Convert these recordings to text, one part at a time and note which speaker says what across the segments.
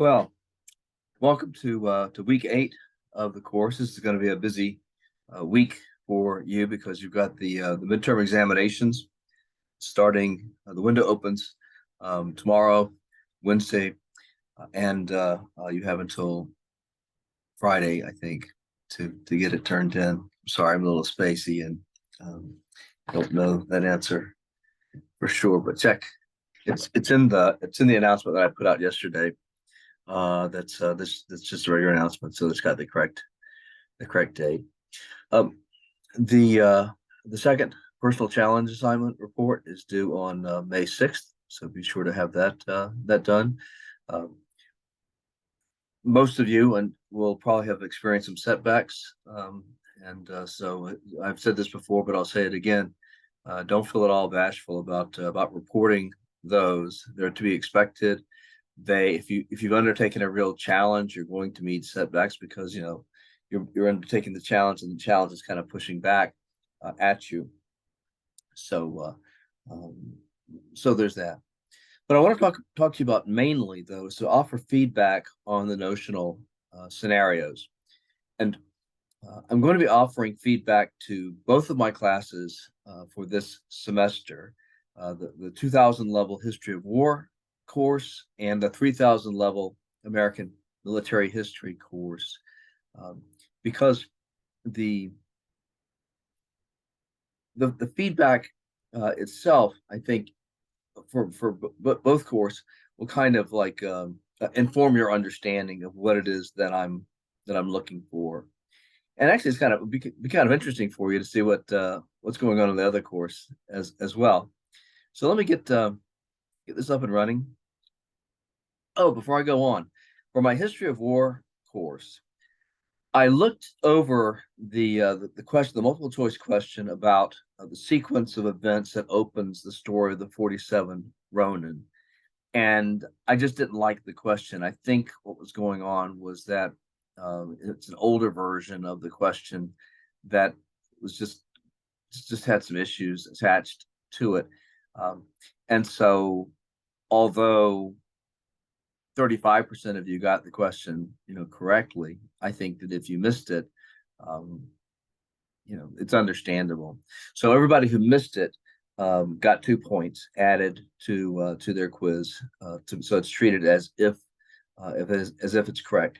Speaker 1: Well, welcome to week 8 of the course. This is going to be a busy week for you because you've got the midterm examinations starting. The window opens tomorrow, Wednesday, and you have until Friday, I think, to get it turned in. I'm sorry, I'm a little spacey and um, don't know that answer for sure, but check. It's in the announcement that I put out yesterday. That's just a regular announcement, so it's got the correct date. Um, the uh, the second personal challenge assignment report is due on May 6th, so be sure to have that done. Um, Most of you and will probably have experienced some setbacks, and so I've said this before, but I'll say it again. Don't feel at all bashful about reporting those. They're to be expected. If you've undertaken a real challenge, you're going to meet setbacks because you're undertaking the challenge, and the challenge is kind of pushing back at you. So um, so there's that. But I want to talk to you about mainly though, so offer feedback on the notional scenarios, and I'm going to be offering feedback to both of my classes for this semester, the 2000 level History of War course and the 3000 level American Military History course, um, because the the feedback itself, I think, for both course will kind of like inform your understanding of what it is that I'm looking for. And actually, it's kind of be kind of interesting for you to see what's going on in the other course as well. So let me get this up and running. Oh, before I go on, for my History of War course, I looked over the question, the multiple choice question about the sequence of events that opens the story of the 47 Ronin, and I just didn't like the question. I think what was going on was that it's an older version of the question that was just had some issues attached to it, um, and so although 35% of you got the question correctly, I think that if you missed it, um, it's understandable. So everybody who missed it got 2 points added to their quiz, so it's treated as if it's correct.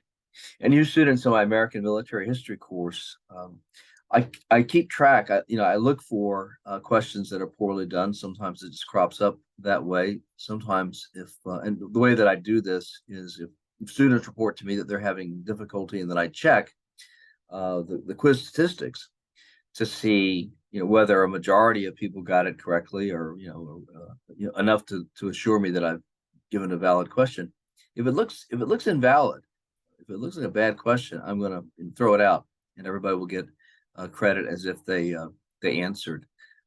Speaker 1: And you students in my American Military History course, I keep track. I look for questions that are poorly done. Sometimes it just crops up that way. Sometimes and the way that I do this is if students report to me that they're having difficulty, and then I check the quiz statistics to see whether a majority of people got it correctly, or enough to assure me that I've given a valid question. If it looks invalid, if it looks like a bad question, I'm going to throw it out, and everybody will get credit as if they answered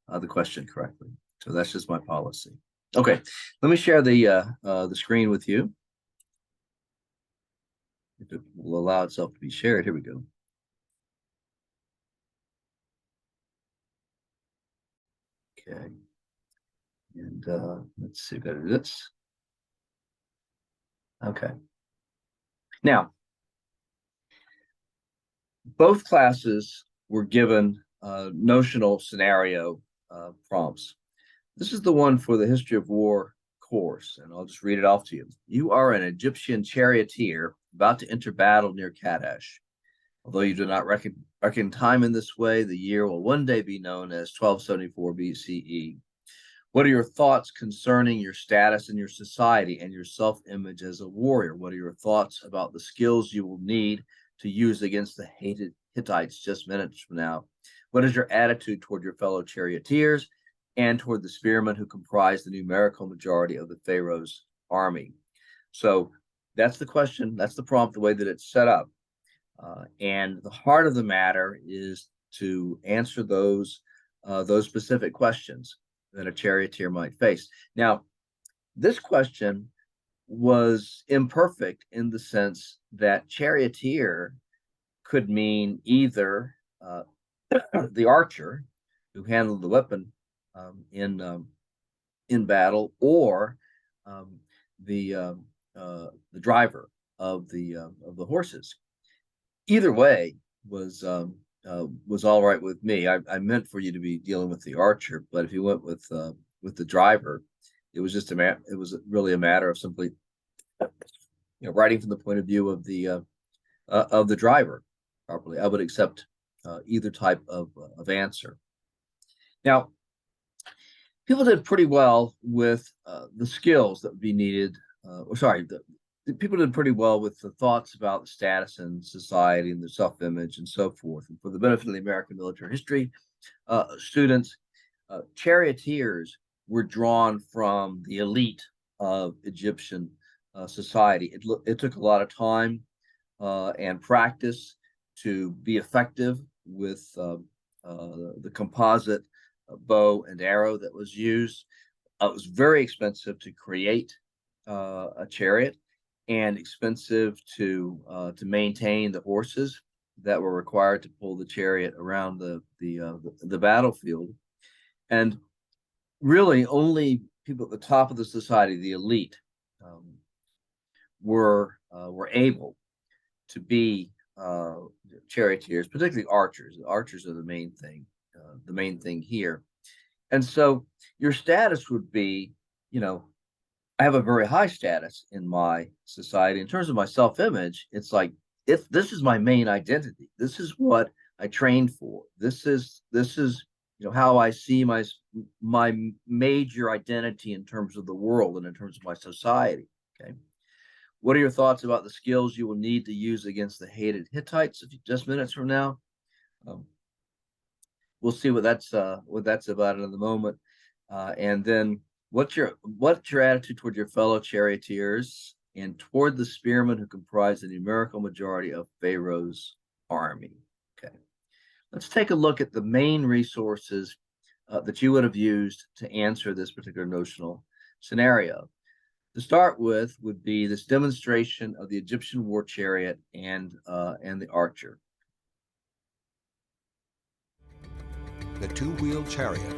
Speaker 1: the question correctly. So that's just my policy. Okay, let me share the screen with you. If it will allow itself to be shared, here we go. Okay, and let's see, better this. Okay, now both classes were given notional scenario prompts. This is the one for the History of War course, and I'll just read it off to you. You are an Egyptian charioteer about to enter battle near Kadesh. Although you do not reckon time in this way, the year will one day be known as 1274 BCE. What are your thoughts concerning your status in your society and your self-image as a warrior? What are your thoughts about the skills you will need to use against the hated Hittites just minutes from now? What is your attitude toward your fellow charioteers and toward the spearmen who comprise the numerical majority of the Pharaoh's army? So that's the question. That's the prompt, the way that it's set up. And the heart of the matter is to answer those specific questions that a charioteer might face. Now, this question was imperfect in the sense that charioteer could mean either the archer who handled the weapon in battle, or um, the driver, of the horses. Either way was all right with me. I meant for you to be dealing with the archer, but if you went with the driver, it was just it was really a matter of simply writing from the point of view of the driver properly. I would accept either type of answer. Now, people did pretty well with the skills that would be needed. The people did pretty well with the thoughts about status in society and their self-image and so forth. And for the benefit of the American military history students, charioteers were drawn from the elite of Egyptian society. It took a lot of time and practice to be effective with the composite bow and arrow that was used. It was very expensive to create a chariot and expensive to maintain the horses that were required to pull the chariot around the battlefield. And really, only people at the top of the society, the elite, were able to be charioteers, particularly archers. Archers are the main thing here. And so your status would be, I have a very high status in my society. In terms of my self-image, it's like, if this is my main identity, this is what I trained for. This is how I see my major identity in terms of the world and in terms of my society. Okay. What are your thoughts about the skills you will need to use against the hated Hittites just minutes from now? We'll see what that's about in the moment. And then what's your attitude toward your fellow charioteers and toward the spearmen who comprise the numerical majority of Pharaoh's army? Okay, let's take a look at the main resources that you would have used to answer this particular notional scenario. To start with would be this demonstration of the Egyptian war chariot and the archer.
Speaker 2: The two-wheeled chariot,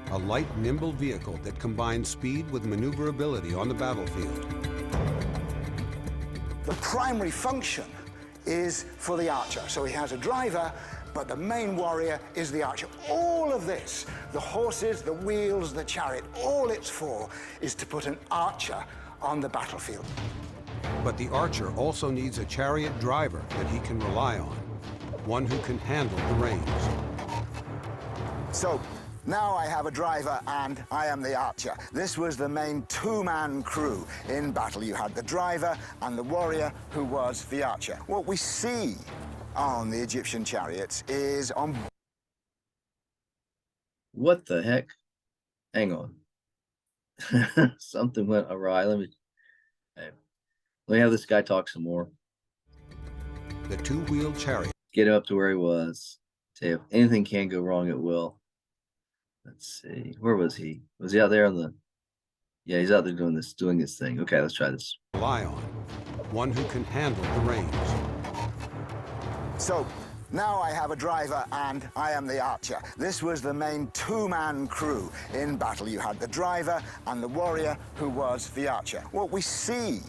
Speaker 2: a light, nimble vehicle that combines speed with maneuverability on the battlefield.
Speaker 3: The primary function is for the archer. So he has a driver, but the main warrior is the archer. All of this, the horses, the wheels, the chariot, all it's for is to put an archer on the battlefield.
Speaker 2: But the archer also needs a chariot driver that he can rely on, one who can handle the reins.
Speaker 3: So now I have a driver and I am the archer. This was the main two-man crew in battle. You had the driver and the warrior who was the archer. What we see on the Egyptian chariots is on...
Speaker 1: What the heck? Hang on. Something went awry. Let me have this guy talk some more.
Speaker 2: The two-wheeled chariot. Get
Speaker 1: him up to where he was. Say if anything can go wrong, it will. Let's see. Where was he? Was he out there on the... Yeah, he's out there doing his thing. Okay, let's try this.
Speaker 2: Rely on one who can handle the reins.
Speaker 3: So now I have a driver and I am the archer. This was the main two-man crew in battle. You had the driver and the warrior who was the archer. What we see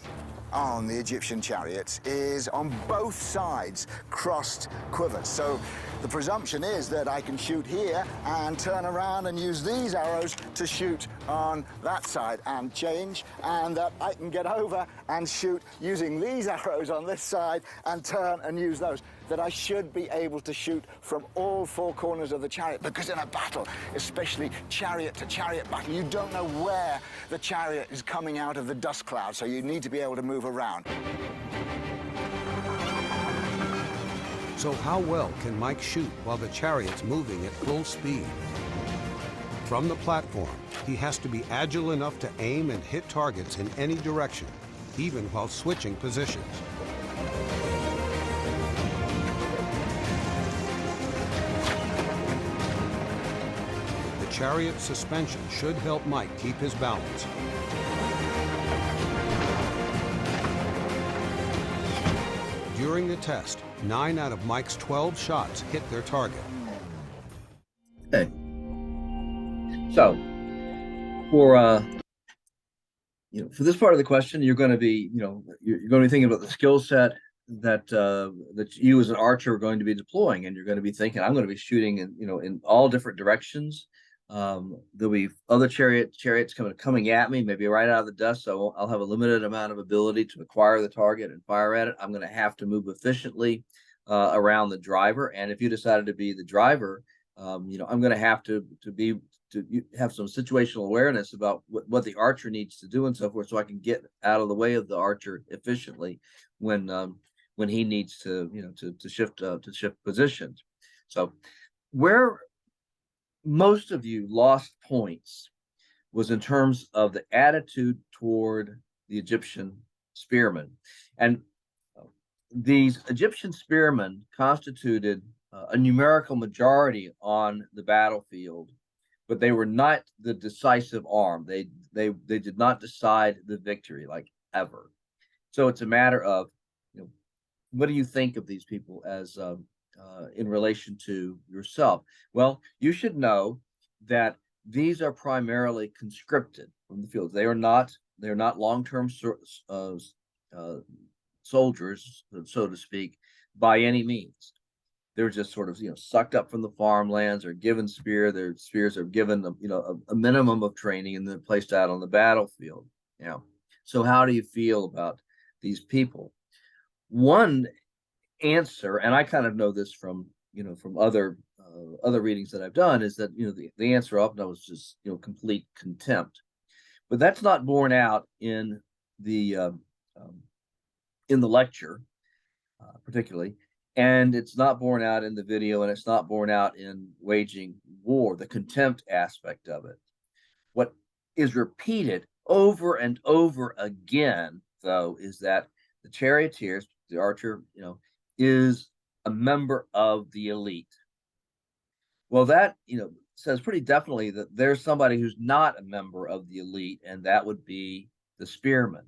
Speaker 3: on the Egyptian chariots is on both sides crossed quivers. So the presumption is that I can shoot here and turn around and use these arrows to shoot on that side and change, and that I can get over and shoot using these arrows on this side and turn and use those. That I should be able to shoot from all four corners of the chariot, because in a battle, especially chariot to chariot battle, you don't know where the chariot is coming out of the dust cloud, so you need to be able to move around.
Speaker 2: So how well can Mike shoot while the chariot's moving at full speed? From the platform, he has to be agile enough to aim and hit targets in any direction, even while switching positions. The chariot suspension should help Mike keep his balance. During the test, 9 out of Mike's 12 shots hit their target.
Speaker 1: Okay. So, for for this part of the question, you're going to be, you're going to be thinking about the skill set that you as an archer are going to be deploying, and you're going to be thinking, I'm going to be shooting in all different directions. There'll be other chariots coming at me, maybe right out of the dust. So I'll have a limited amount of ability to acquire the target and fire at it. I'm going to have to move efficiently around the driver. And if you decided to be the driver, I'm going to have to have some situational awareness about what the archer needs to do and so forth, so I can get out of the way of the archer efficiently when he needs to shift positions. So where most of you lost points was in terms of the attitude toward the Egyptian spearmen. And these Egyptian spearmen constituted a numerical majority on the battlefield, but they were not the decisive arm. They did not decide the victory, like, ever. So it's a matter of, what do you think of these people as in relation to yourself? Well, you should know that these are primarily conscripted from the fields. They're not long-term soldiers, so to speak, by any means. They're just sort of sucked up from the farmlands or given their spears are given a minimum of training and then placed out on the battlefield. So how do you feel about these people? One answer, and I kind of know this from other readings that I've done, is that the answer often was just complete contempt, but that's not borne out in the lecture particularly, and it's not borne out in the video, and it's not borne out in waging war. The contempt aspect of it, what is repeated over and over again, though, is that the charioteers, the archer, is a member of the elite. Well, that says pretty definitely that there's somebody who's not a member of the elite, and that would be the spearman.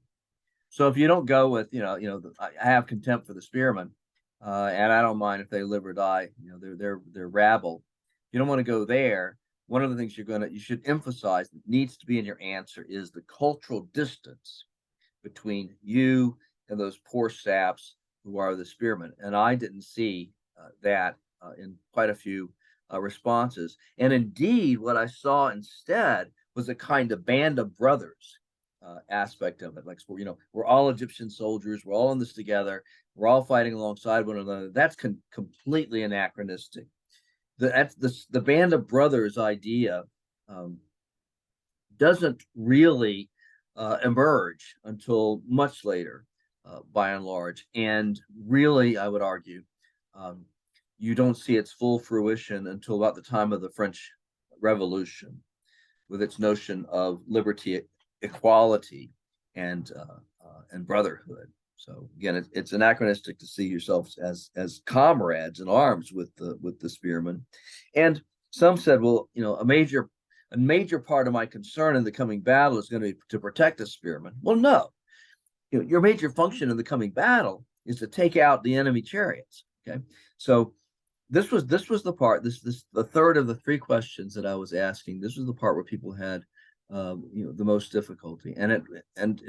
Speaker 1: So if you don't go with I have contempt for the spearmen, and I don't mind if they live or die, they're rabble. You don't want to go there. One of the things you should emphasize that needs to be in your answer is the cultural distance between you and those poor saps who are the spearmen. And I didn't see that in quite a few responses. And indeed, what I saw instead was a kind of band of brothers aspect of it. Like, we're all Egyptian soldiers. We're all in this together. We're all fighting alongside one another. That's completely anachronistic. The band of brothers idea doesn't really emerge until much later, by and large. And really, I would argue, you don't see its full fruition until about the time of the French Revolution, with its notion of liberty, equality, and brotherhood. So again, it's anachronistic to see yourselves as comrades in arms with the spearmen. And some said, well, a major part of my concern in the coming battle is going to be to protect the spearmen. Well, no, your major function in the coming battle is to take out the enemy chariots. Okay, so this was the part. The third of the three questions that I was asking. This was the part where people had the most difficulty, and it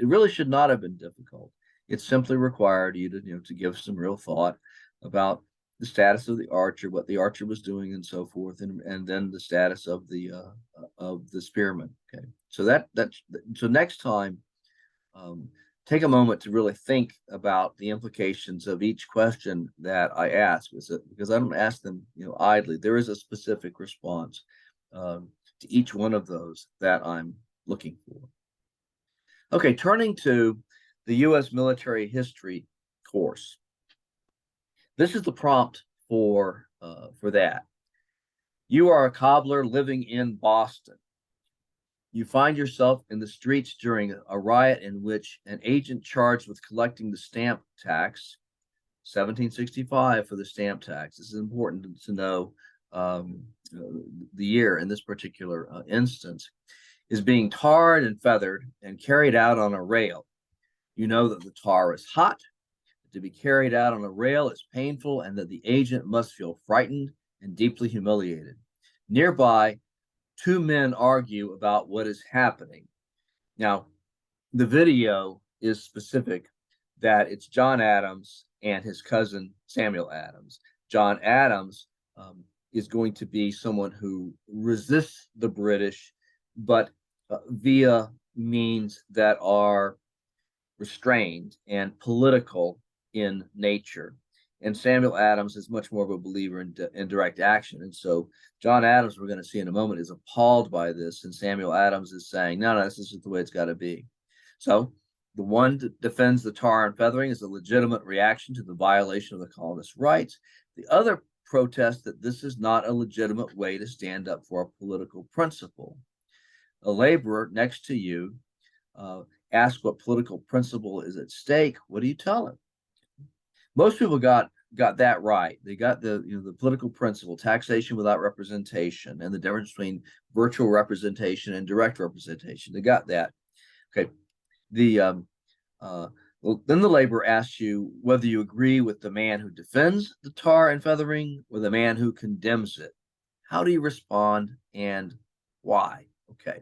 Speaker 1: really should not have been difficult. It simply required you to give some real thought about the status of the archer, what the archer was doing, and so forth, and then the status of the spearman. Okay, so next time, take a moment to really think about the implications of each question that I ask, because I don't ask them idly. There is a specific response to each one of those that I'm looking for. Okay, turning to the U.S. military history course. This is the prompt for that. You are a cobbler living in Boston. You find yourself in the streets during a riot in which an agent charged with collecting the stamp tax, 1765 for the stamp tax. This is important to know the year in this particular instance, is being tarred and feathered and carried out on a rail. You know that the tar is hot, that to be carried out on a rail is painful, and that the agent must feel frightened and deeply humiliated. Nearby, two men argue about what is happening. Now, the video is specific that it's John Adams and his cousin Samuel Adams. John Adams is going to be someone who resists the British, but via means that are restrained and political in nature. And Samuel Adams is much more of a believer in direct action. And so John Adams, we're going to see in a moment, is appalled by this. And Samuel Adams is saying, no, this is the way it's got to be. So the one that defends the tar and feathering is a legitimate reaction to the violation of the colonists' rights. The other protests that this is not a legitimate way to stand up for a political principle. A laborer next to you asks what political principle is at stake. What do you tell him? Most people got that right. They got the political principle, taxation without representation, and the difference between virtual representation and direct representation. They got that. Okay. Well, then the laborer asks you whether you agree with the man who defends the tar and feathering or the man who condemns it. How do you respond and why? Okay.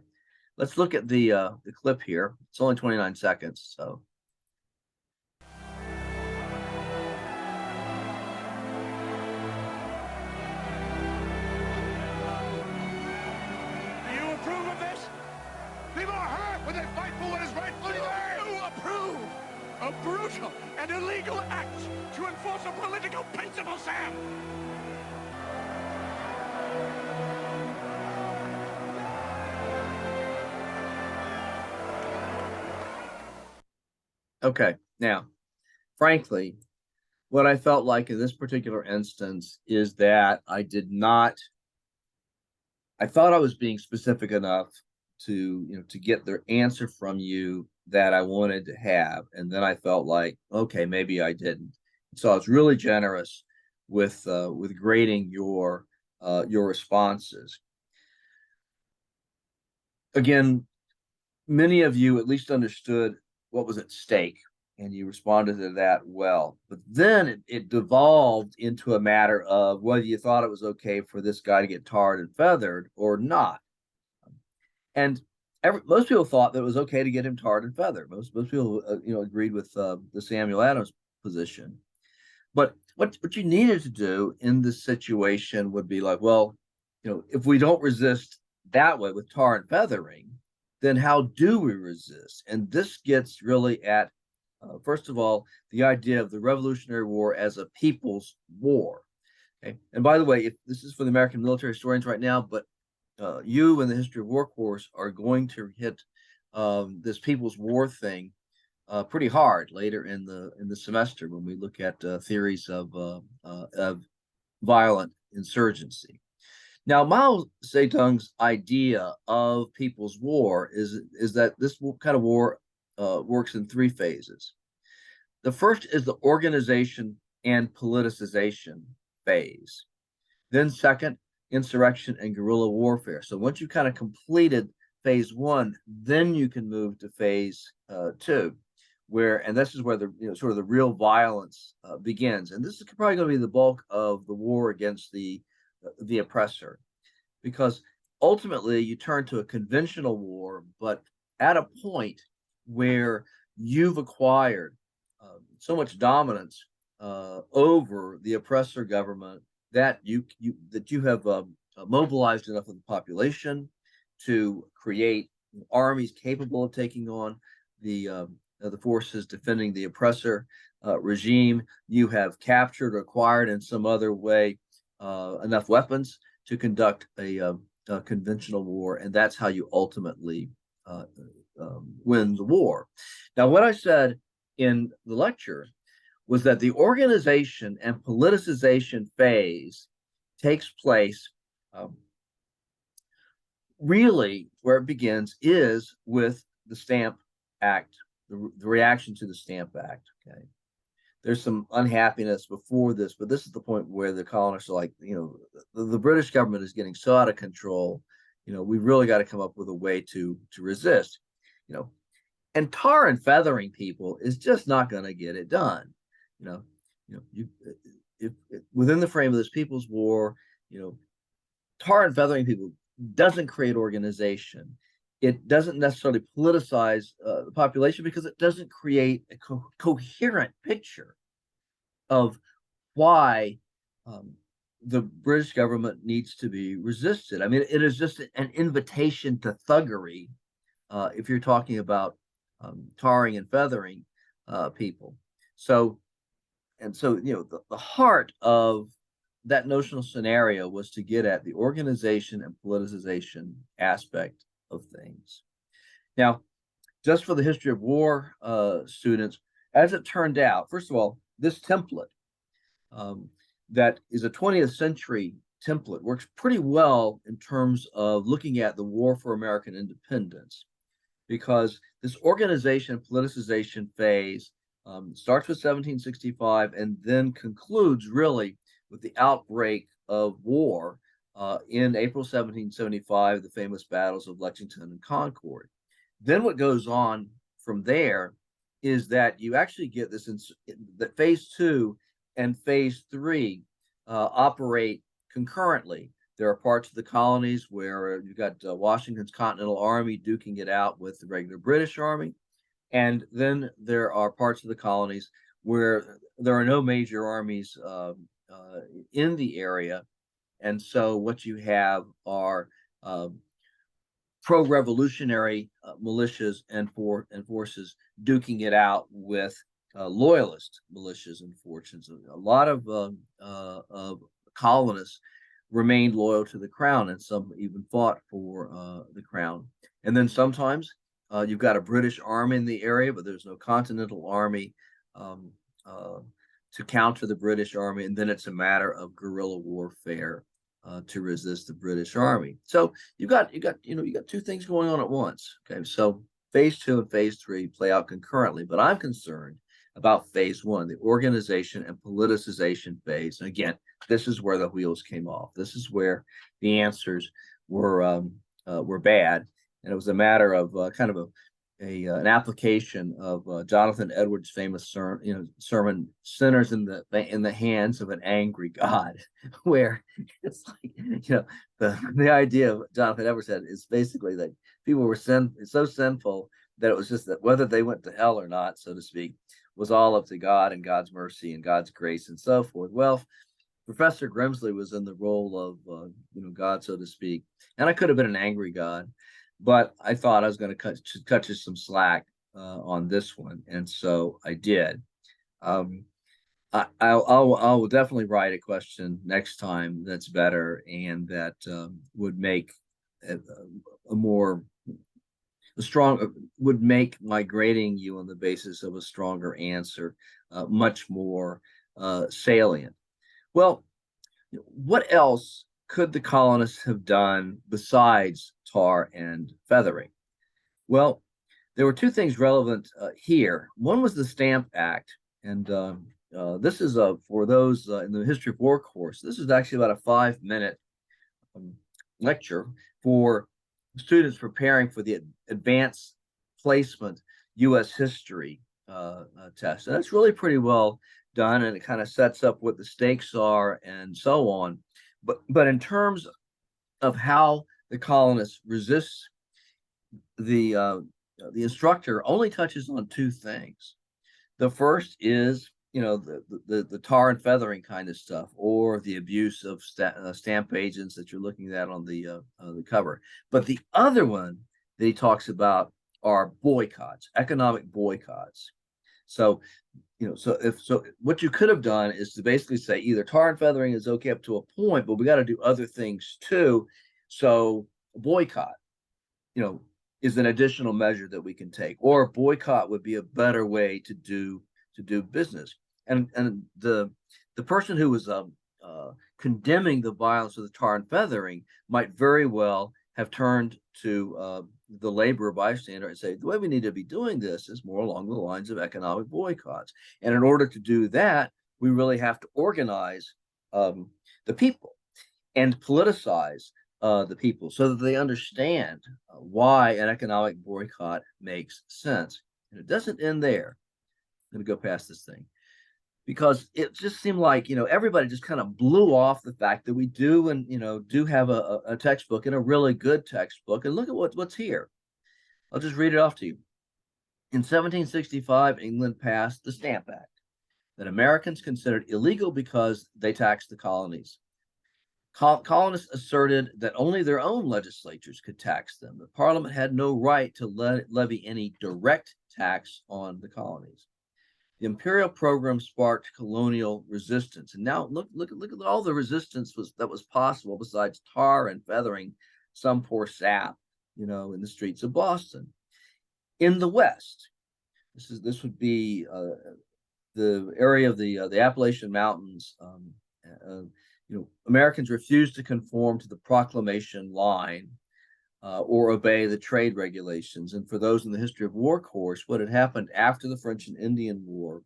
Speaker 1: Let's look at the clip here. It's only 29 seconds, so.
Speaker 4: Do you approve of this? People are hurt when they fight for what is rightfully theirs. You approve of brutal and illegal acts to enforce a political principle, Sam.
Speaker 1: Okay, now, frankly, what I felt like in this particular instance is that I thought I was being specific enough to get the answer from you that I wanted to have, and then I felt like, okay, maybe I didn't. So I was really generous with grading your responses. Again, many of you at least understood what was at stake, and you responded to that well. But then it devolved into a matter of whether you thought it was okay for this guy to get tarred and feathered or not. And most people thought that it was okay to get him tarred and feathered. Most people, agreed with the Samuel Adams position. But what you needed to do in this situation would be like, well, if we don't resist that way with tar and feathering, then how do we resist? And this gets really at, first of all, the idea of the Revolutionary War as a people's war. Okay. And by the way, if this is for the American military historians right now, but you in the History of War course are going to hit this people's war thing pretty hard later in the semester when we look at theories of violent insurgency. Now, Mao Zedong's idea of people's war is that this kind of war works in three phases. The first is the organization and politicization phase. Then second, insurrection and guerrilla warfare. So once you kind of completed phase one, then you can move to phase two, and this is where the sort of the real violence begins. And this is probably going to be the bulk of the war against the oppressor, because ultimately you turn to a conventional war, but at a point where you've acquired so much dominance over the oppressor government that you have mobilized enough of the population to create armies capable of taking on the forces defending the oppressor regime. You have captured or acquired in some other way enough weapons to conduct a conventional war, and that's how you ultimately win the war. Now, what I said in the lecture was that the organization and politicization phase takes place really where it begins is with the Stamp Act, the reaction to the Stamp Act. Okay. There's some unhappiness before this, but this is the point where the colonists are like, the British government is getting so out of control. We've really got to come up with a way to resist. And tar and feathering people is just not going to get it done. If within the frame of this people's war, tar and feathering people doesn't create organization. it doesn't necessarily politicize the population because it doesn't create a coherent picture of why um, the British government needs to be resisted. I mean, it is just an invitation to thuggery if you're talking about tarring and feathering people. So, and so, the heart of that notional scenario was to get at the organization and politicization aspect of things. Now, just for the history of war students, as it turned out, first of all, this template um, that is a 20th century template works pretty well in terms of looking at the war for American independence, because this organization politicization phase starts with 1765 and then concludes really with the outbreak of war in April 1775, the famous battles of Lexington and Concord. Then what goes on from there is that you actually get this that phase two and phase three operate concurrently. There are parts of the colonies where you've got Washington's Continental Army duking it out with the regular British Army. And then there are parts of the colonies where there are no major armies in the area. And so what you have are pro-revolutionary militias and forces duking it out with loyalist militias and fortunes. A lot of colonists remained loyal to the crown, and some even fought for the crown. And then sometimes you've got a British army in the area, but there's no continental army um, to counter the British army, and then it's a matter of guerrilla warfare to resist the British army. So you got two things going on at once. Okay, so phase two and phase three play out concurrently, but I'm concerned about phase one, the organization and politicization phase. And again, this is where the wheels came off. This is where the answers were bad, and it was a matter of kind of an application of Jonathan Edwards' famous sermon "Sinners in the Hands of an Angry God," where it's like the idea of Jonathan Edwards said is basically that people were so sinful that it was just that whether they went to hell or not, so to speak, was all up to God and God's mercy and God's grace and so forth. Well, Professor Grimsley was in the role of God, so to speak, and I could have been an angry God, but I thought I was going to cut you some slack on this one, and so I did. I will definitely write a question next time that's better and that would make a more strong would make my grading you on the basis of a stronger answer much more salient. Well, what else could the colonists have done besides tar and feathering? Well, there were two things relevant here. One was the Stamp Act, and this is for those in the history of war course. This is actually about a 5-minute lecture for students preparing for the advanced placement U.S. history test. And it's really pretty well done, and it kind of sets up what the stakes are and so on. But in terms of how the colonists resist, the instructor only touches on two things. The first is the tar and feathering kind of stuff, or the abuse of stamp agents that you're looking at on the cover. But the other one that he talks about are boycotts, economic boycotts. So what you could have done is to basically say either tar and feathering is okay up to a point, but we got to do other things too. So boycott, is an additional measure that we can take, or boycott would be a better way to do business. And the person who was condemning the violence of the tar and feathering might very well have turned to the laborer bystander and say, the way we need to be doing this is more along the lines of economic boycotts. And in order to do that, we really have to organize the people and politicize the people so that they understand why an economic boycott makes sense. And it doesn't end there. I'm going to go past this thing because it just seemed like everybody just kind of blew off the fact that we do have a textbook and a really good textbook, and look at what's here. I'll just read it off to you. In 1765, England passed the Stamp Act that Americans considered illegal because they taxed the colonies. Colonists asserted that only their own legislatures could tax them. The Parliament had no right to levy any direct tax on the colonies. The imperial program sparked colonial resistance, and now look at all the resistance that was possible besides tar and feathering some poor sap, in the streets of Boston. In the West, this would be the area of the Appalachian Mountains. Americans refused to conform to the proclamation line or obey the trade regulations. And for those in the history of war course, what had happened after the French and Indian War,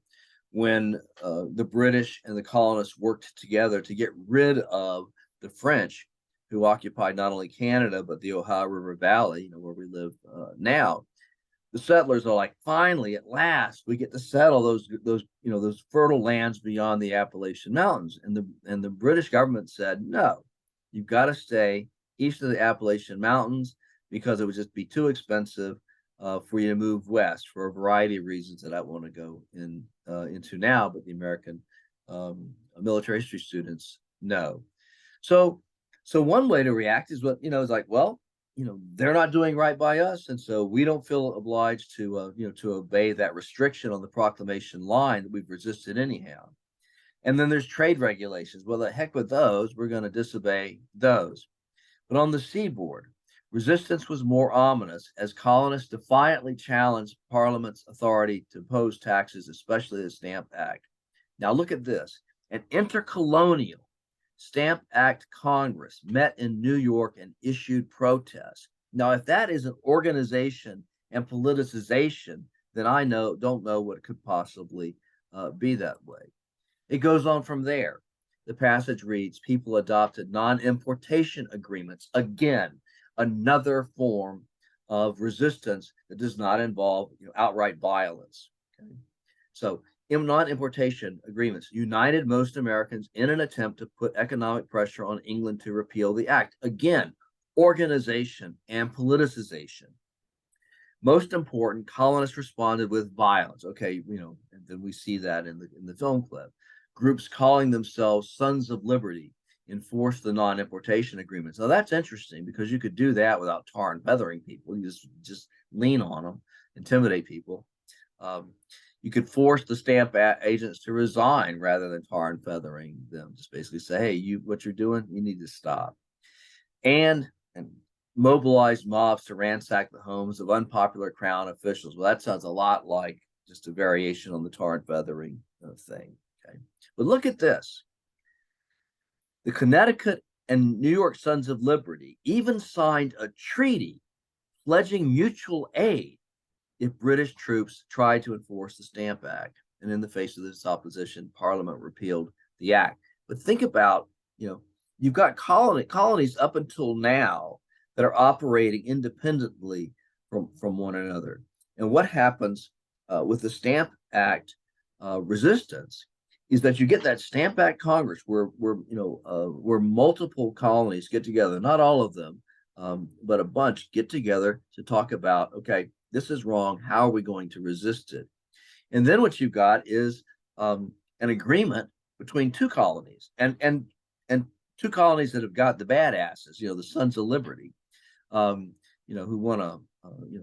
Speaker 1: when the British and the colonists worked together to get rid of the French, who occupied not only Canada but the Ohio River Valley, where we live now. The settlers are like, finally, at last, we get to settle those fertile lands beyond the Appalachian Mountains. And the British government said, no, you've got to stay east of the Appalachian Mountains because it would just be too expensive for you to move west for a variety of reasons that I want to go into now. But the American military history students know. So one way to react is is like, well, they're not doing right by us, and so we don't feel obliged to to obey that restriction on the proclamation line that we've resisted anyhow. And then there's trade regulations. Well, the heck with those, we're going to disobey those. But on the seaboard, resistance was more ominous as colonists defiantly challenged Parliament's authority to impose taxes, especially the Stamp Act. Now look at this: an intercolonial Stamp Act Congress met in New York and issued protests. Now, if that is an organization and politicization, then I don't know what could possibly be that way. It goes on from there. The passage reads, people adopted non-importation agreements. Again, another form of resistance that does not involve outright violence. Okay? So non-importation agreements united most Americans in an attempt to put economic pressure on England to repeal the act. Again, organization and politicization. Most important, colonists responded with violence. Okay, and then we see that in the film clip. Groups calling themselves Sons of Liberty enforced the non-importation agreements. Now that's interesting because you could do that without tar and feathering people. You just lean on them, intimidate people. You could force the stamp agents to resign rather than tar and feathering them. Just basically say, hey, what you're doing, you need to stop. And mobilize mobs to ransack the homes of unpopular crown officials. Well, that sounds a lot like just a variation on the tar and feathering thing. Okay, but look at this. The Connecticut and New York Sons of Liberty even signed a treaty pledging mutual aid if British troops tried to enforce the Stamp Act. And in the face of this opposition, Parliament repealed the act. But think about, you've got colonies up until now that are operating independently from one another. And what happens with the Stamp Act resistance is that you get that Stamp Act Congress where multiple colonies get together, not all of them, but a bunch get together to talk about, okay, this is wrong. How are we going to resist it? And then what you've got is an agreement between two colonies and two colonies that have got the badasses, the Sons of Liberty, who want to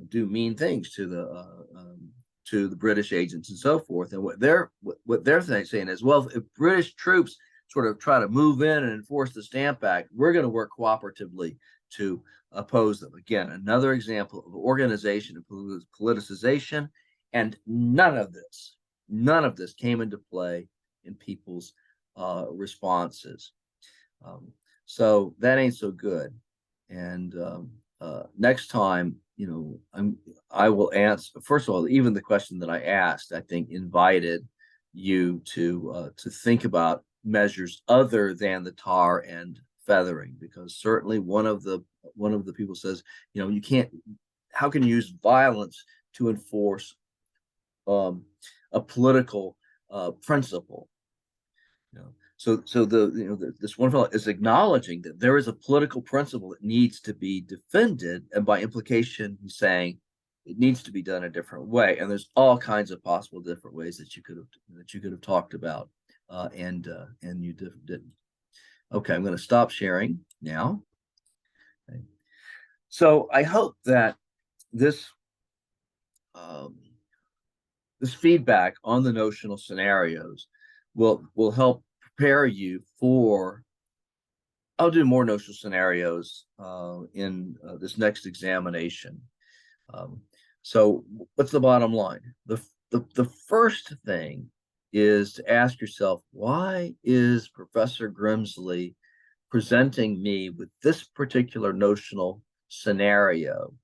Speaker 1: do mean things to the British agents and so forth. And what they're saying is, well, if British troops sort of try to move in and enforce the Stamp Act, we're going to work cooperatively to oppose them. Again, another example of organization and politicization, and none of this came into play in people's responses. So that ain't so good. And next time, I will answer. First of all, even the question that I asked, I think, invited you to think about measures other than the tar and feathering, because certainly one of the people says, you can't. How can you use violence to enforce a political principle? So this one fellow is acknowledging that there is a political principle that needs to be defended, and by implication, he's saying it needs to be done a different way. And there's all kinds of possible different ways that you could have talked about, and you didn't. Okay, I'm going to stop sharing now. Okay. So I hope that this um, this feedback on the notional scenarios will help prepare you for. I'll do more notional scenarios in this next examination. Um, so what's the bottom line? The first thing is to ask yourself, why is Professor Grimsley presenting me with this particular notional scenario?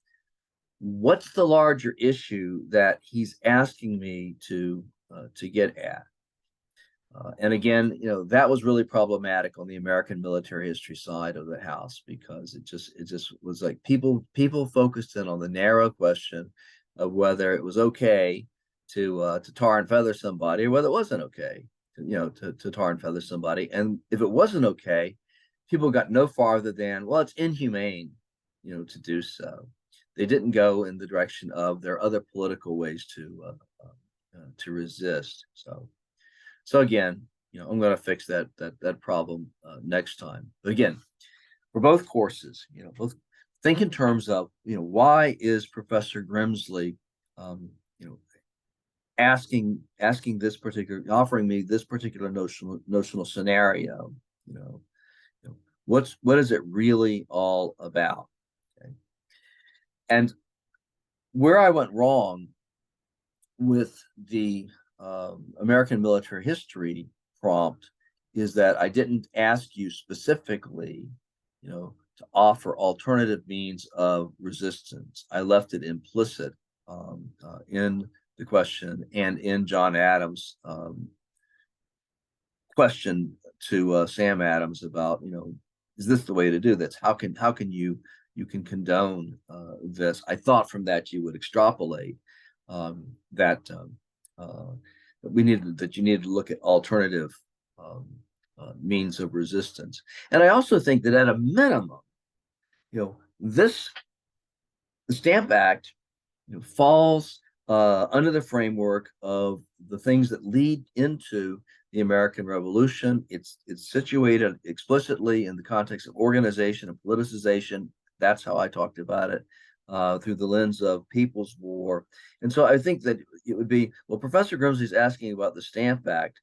Speaker 1: What's the larger issue that he's asking me to get at? And again, that was really problematic on the American military history side of the house, because it just was like people focused in on the narrow question of whether it was okay to tar and feather somebody, or whether it wasn't okay to tar and feather somebody. And if it wasn't okay, people got no farther than, well, it's inhumane to do so. They didn't go in the direction of there are other political ways to resist. So again, I'm going to fix that problem next time. But again, for both courses, both think in terms of why is Professor Grimsley, asking this particular, offering me this particular notional scenario. What is it really all about? Okay. And where I went wrong with the American military history prompt is that I didn't ask you specifically, to offer alternative means of resistance. I left it implicit in the question and in John Adams' question to Sam Adams about, is this the way to do this? How can you can condone this? I thought from that you would extrapolate that you needed to look at alternative means of resistance. And I also think that at a minimum, the Stamp Act falls under the framework of the things that lead into the American Revolution. It's situated explicitly in the context of organization and politicization. That's how I talked about it, through the lens of People's War. And so I think that it would be, well, Professor Grimsley's asking about the Stamp Act.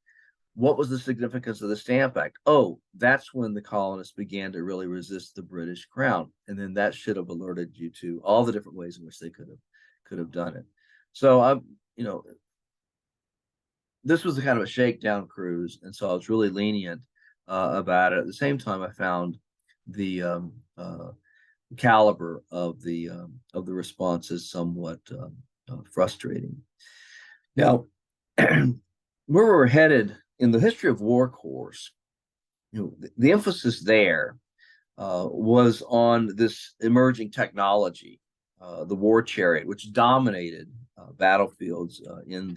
Speaker 1: What was the significance of the Stamp Act? Oh, that's when the colonists began to really resist the British crown. And then that should have alerted you to all the different ways in which they could have done it. So this was a kind of a shakedown cruise, and so I was really lenient about it. At the same time, I found the caliber of the responses somewhat frustrating. Now, where we're headed in the history of war course, the emphasis there was on this emerging technology, the war chariot, which dominated battlefields in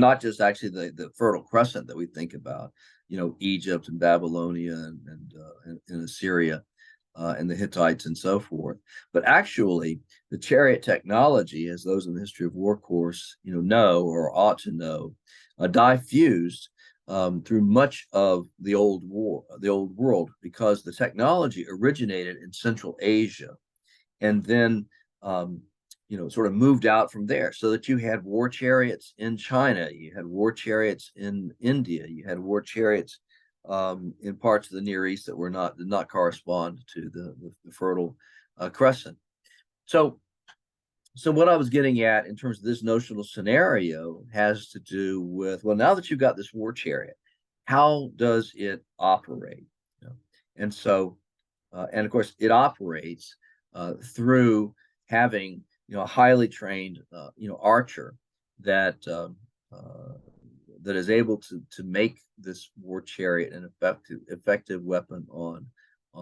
Speaker 1: not just actually the Fertile Crescent that we think about, Egypt and Babylonia and Assyria and the Hittites and so forth, but actually the chariot technology, as those in the history of war course know or ought to know, diffused through much of the old world, because the technology originated in Central Asia and then sort of moved out from there, so that you had war chariots in China, you had war chariots in India, you had war chariots in parts of the Near East that did not correspond to the Fertile Crescent. So what I was getting at in terms of this notional scenario has to do with, well, now that you've got this war chariot, how does it operate? And so, and of course, it operates through having a highly trained archer that is able to make this war chariot an effective weapon on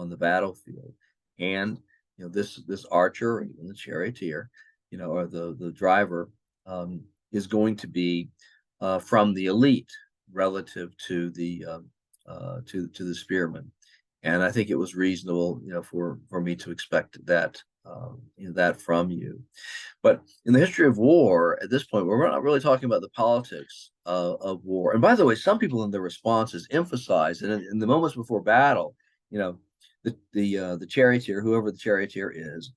Speaker 1: the battlefield. And this archer, or even the charioteer, or the driver, is going to be from the elite relative to the spearman. And I think it was reasonable, for me to expect that that from you. But in the history of war, at this point, we're not really talking about the politics of war. And by the way, some people in their responses emphasize that in the moments before battle, you know, the charioteer, whoever the charioteer is,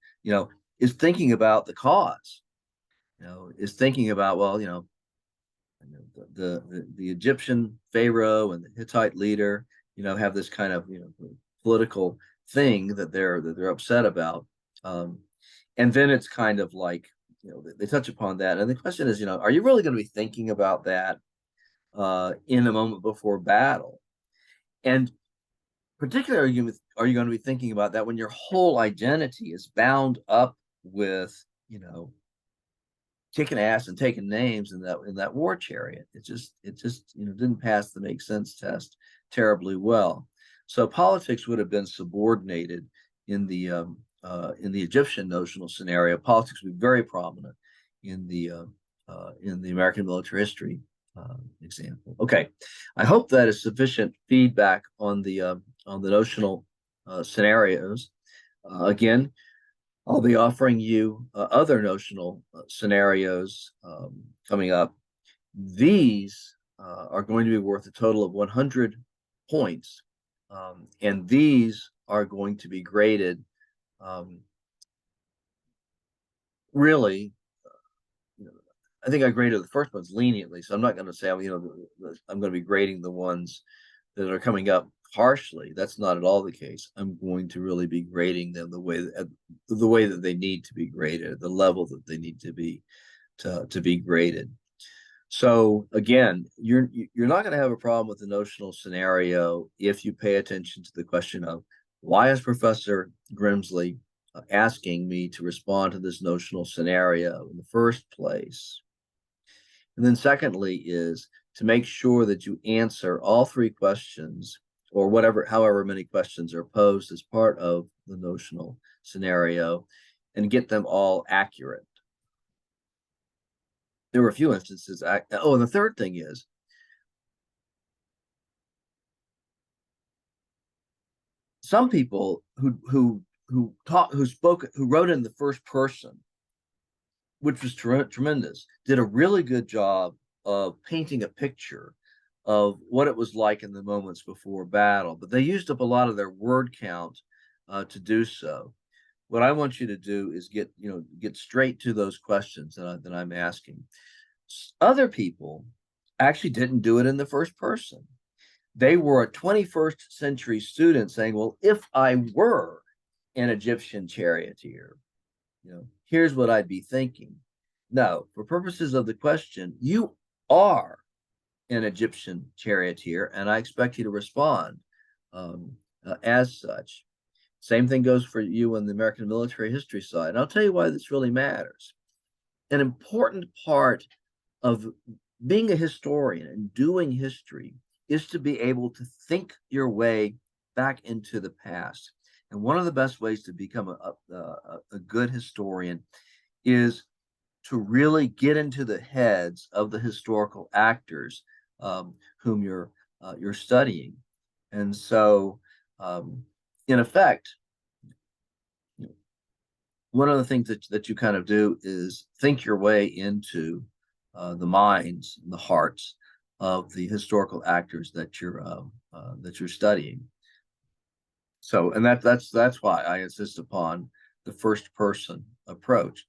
Speaker 1: is thinking about the cause. Is thinking about, well, the Egyptian pharaoh and the Hittite leader, have this kind of political thing that they're upset about. And then it's kind of like, they touch upon that. And the question is, are you really going to be thinking about that in a moment before battle? And particularly, are you going to be thinking about that when your whole identity is bound up with, kicking ass and taking names in that war chariot? It just didn't pass the make sense test terribly well. So politics would have been subordinated in the Egyptian notional scenario. Politics would be very prominent in the American military history example. Okay, I hope that is sufficient feedback on the notional scenarios. Again, I'll be offering you other notional scenarios coming up. These are going to be worth a total of 100 points, and these are going to be graded really. I think I graded the first ones leniently, so I'm not going to say I'm going to be grading the ones that are coming up harshly. That's not at all the case. I'm going to really be grading them the way that they need to be graded, the level that they need to be graded. So again, you're not going to have a problem with the notional scenario if you pay attention to the question of why is Professor Grimsley asking me to respond to this notional scenario in the first place. And then secondly is to make sure that you answer all three questions or however many questions are posed as part of the notional scenario and get them all accurate. There were a few instances. And the third thing is some people who wrote in the first person, which was tremendous, did a really good job of painting a picture of what it was like in the moments before battle, but they used up a lot of their word count to do so. What I want you to do is get straight to those questions that I'm asking. Other people actually didn't do it in the first person. They were a 21st century student saying, well, if I were an Egyptian charioteer, here's what I'd be thinking. No, for purposes of the question, you are an Egyptian charioteer, and I expect you to respond as such. Same thing goes for you on the American military history side. And I'll tell you why this really matters. An important part of being a historian and doing history is to be able to think your way back into the past. And one of the best ways to become a good historian is to really get into the heads of the historical actors whom you're studying. And so, in effect, one of the things that you kind of do is think your way into the minds and the hearts of the historical actors that you're studying. So, and that's why I insist upon the first person approach.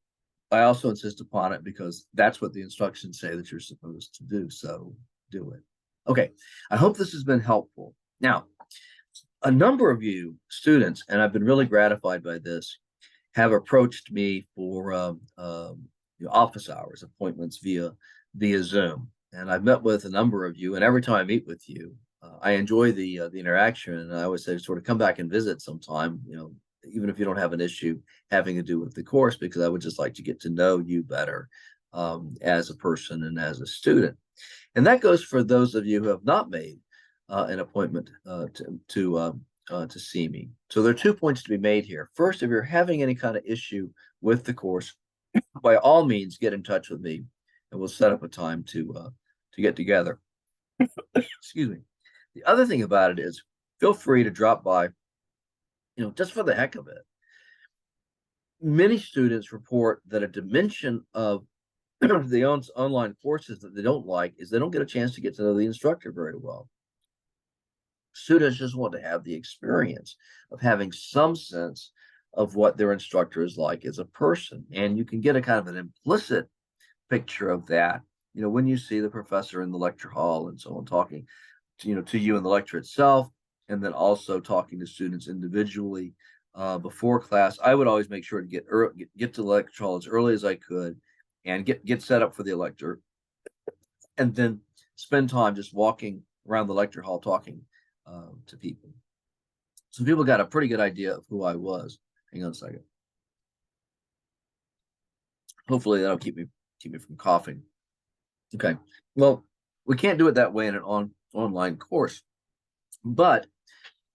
Speaker 1: I also insist upon it because that's what the instructions say that you're supposed to do. So do it. Okay. I hope this has been helpful. Now, a number of you students, and I've been really gratified by this, have approached me for office hours appointments via Zoom. And I've met with a number of you, and every time I meet with you, I enjoy the interaction, and I always say sort of come back and visit sometime, even if you don't have an issue having to do with the course, because I would just like to get to know you better as a person and as a student. And that goes for those of you who have not made an appointment to see me. So there are 2 points to be made here. First, if you're having any kind of issue with the course, by all means, get in touch with me, and we'll set up a time to get together. Excuse me. The other thing about it is, feel free to drop by, just for the heck of it. many students report that a dimension of the online courses that they don't like is they don't get a chance to get to know the instructor very well. Students just want to have the experience of having some sense of what their instructor is like as a person. And you can get a kind of an implicit picture of that, when you see the professor in the lecture hall and so on talking to you in the lecture itself, and then also talking to students individually before class. I would always make sure to get to the lecture hall as early as I could and get set up for the lecture, and then spend time just walking around the lecture hall talking to people. So people got a pretty good idea of who I was. Hang on a second. Hopefully that'll keep me from coughing. Okay. Well, we can't do it that way in an online course, but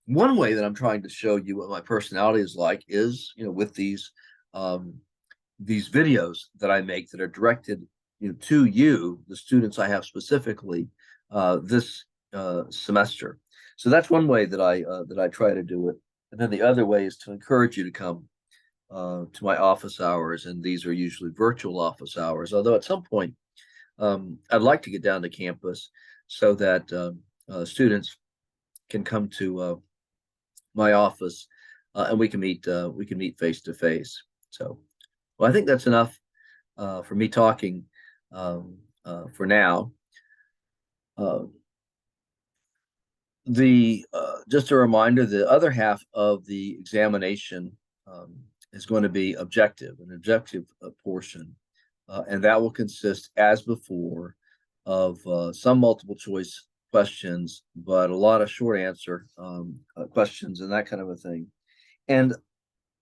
Speaker 1: one way that I'm trying to show you what my personality is like is, with these videos that I make that are directed, to you, the students I have specifically this semester. So that's one way that I try to do it. And then the other way is to encourage you to come to my office hours, and these are usually virtual office hours. Although at some point, I'd like to get down to campus so that students can come to my office and we can meet face to face. So, well, I think that's enough for me talking for now. Just a reminder, the other half of the examination is going to be an objective portion, and that will consist, as before, of some multiple choice questions, but a lot of short answer questions and that kind of a thing. And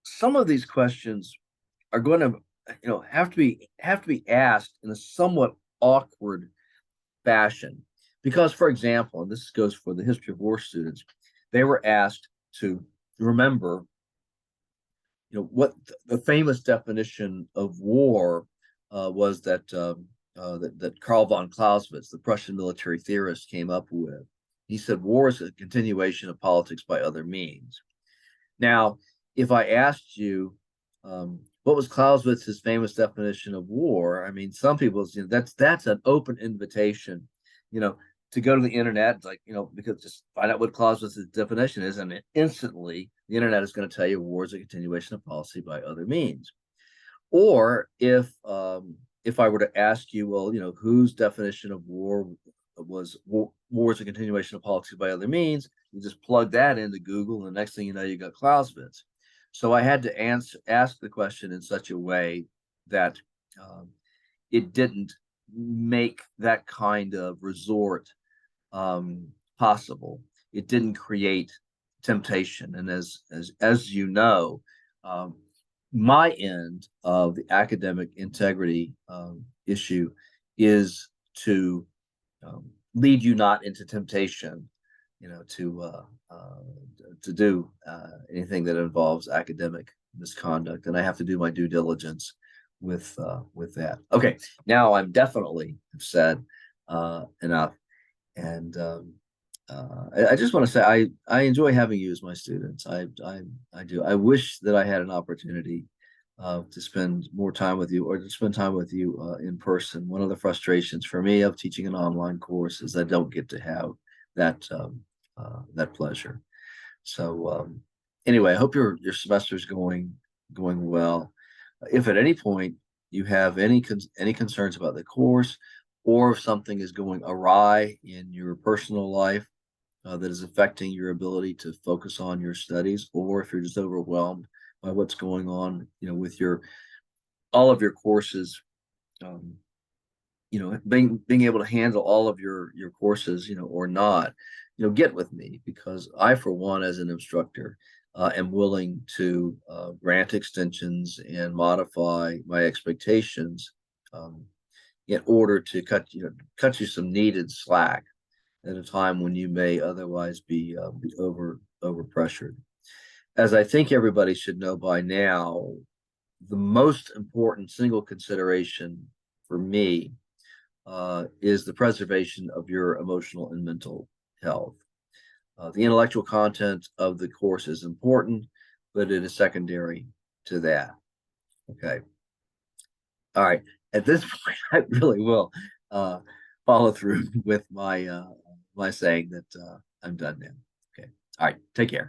Speaker 1: some of these questions are going to, have to be asked in a somewhat awkward fashion. Because, for example, and this goes for the history of war students, they were asked to remember, what the famous definition of war was that Karl von Clausewitz, the Prussian military theorist, came up with. He said, war is a continuation of politics by other means. Now, if I asked you, what was Clausewitz's famous definition of war? I mean, some people, that's an open invitation, to go to the internet, because just find out what Clausewitz's definition is, and instantly the internet is going to tell you war is a continuation of policy by other means. Or if I were to ask you, well, whose definition of war was war is a continuation of policy by other means, you just plug that into Google, and the next thing you know, you got Clausewitz. So I had to ask the question in such a way that it didn't make that kind of resort possible. It didn't create temptation. And as you know, my end of the academic integrity issue is to lead you not into temptation, to do anything that involves academic misconduct. And I have to do my due diligence with that. Okay, now I'm definitely said enough. And I just want to say I enjoy having you as my students. I do. I wish that I had an opportunity to spend more time with you, or to spend time with you in person. One of the frustrations for me of teaching an online course is I don't get to have that pleasure. So anyway, I hope your semester is going well. If at any point you have any concerns about the course, or if something is going awry in your personal life that is affecting your ability to focus on your studies, or if you're just overwhelmed by what's going on, with all of your courses, being able to handle all of your courses, or not, get with me, because I, for one, as an instructor, am willing to grant extensions and modify my expectations in order to cut you some needed slack at a time when you may otherwise be over pressured. As I think everybody should know by now, the most important single consideration for me is the preservation of your emotional and mental health. The intellectual content of the course is important, but it is secondary to that. Okay. All right. At this point, I really will uh, follow through with my saying that I'm done now. Okay. All right. Take care.